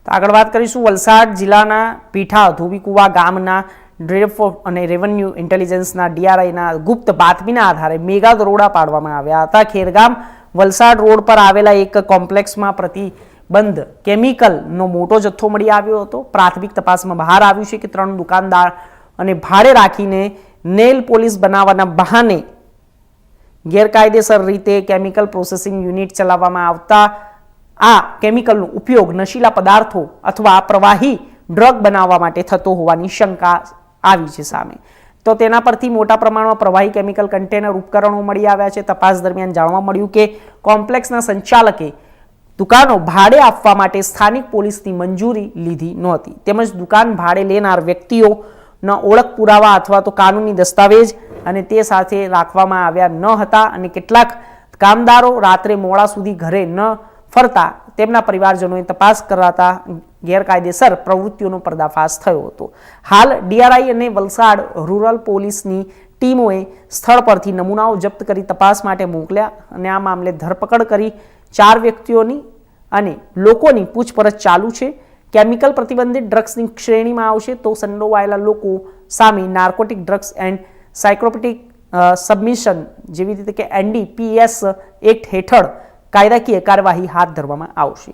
તો આગળ વાત કરીશું વલસાડ જિલ્લાના પીઠા ધોબીકુવા ગામના ડ્રેફ અને રેવન્યુ ઇન્ટેલિજન્સના ડીઆરઆઈના ગુપ્ત બાતમીના આધારે મેગા દરોડા પાડવામાં આવ્યા હતા. ખેરગામ વલસાડ રોડ પર આવેલા એક કોમ્પ્લેક્સમાં પ્રતિબંધ કેમિકલનો મોટો જથ્થો મળી આવ્યો હતો. પ્રાથમિક તપાસમાં બહાર આવ્યું છે કે 3 દુકાનદાર અને ભાડે રાખીને નેલ પોલિશ બનાવવાના બહાને ગેરકાયદેસર રીતે કેમિકલ પ્રોસેસિંગ યુનિટ ચલાવવામાં આવતા આ કેમિકલનો ઉપયોગ નશીલા પદાર્થો અથવા પ્રવાહી ડ્રગ બનાવવા માટે થતો હોવાની શંકા આવી છે સામે. તો તેના પરથી મોટા પ્રમાણમાં પ્રવાહી કેમિકલ કન્ટેનર ઉપકરણો મળી આવ્યા છે. તપાસ દરમિયાન જાણવા મળ્યું કે કોમ્પ્લેક્સના સંચાલકે દુકાનો ભાડે આપવા માટે સ્થાનિક પોલીસની મંજૂરી લીધી નહોતી, તેમજ દુકાન ભાડે લેનાર વ્યક્તિઓના ઓળખ પુરાવા અથવા તો કાનૂની દસ્તાવેજ અને તે સાથે રાખવામાં આવ્યા ન હતા અને કેટલાક કામદારો રાત્રે મોડા સુધી ઘરે ન ફરતા તેમના પરિવારજનોએ તપાસ કરાતા ગેરકાયદેસર પ્રવૃત્તિઓનો પર્દાફાશ થયો હતો. હાલ ડીઆરઆઈ અને વલસાડ રૂરલ પોલીસની ટીમોએ સ્થળ પરથી નમૂનાઓ જપ્ત કરી તપાસ માટે મોકલ્યા અને આ મામલે ધરપકડ કરી 4 વ્યક્તિઓની અને લોકોની પૂછપરછ ચાલુ છે. કેમિકલ પ્રતિબંધિત ડ્રગ્સની શ્રેણીમાં આવશે તો સંડોવાયેલા લોકો સામે નાર્કોટિક ડ્રગ્સ એન્ડ સાયકોપ્રેટિક સબમિશન જેવી રીતે કે NDPS એક્ટ હેઠળ કાયદાકીય કાર્યવાહી હાથ ધરવામાં આવશે.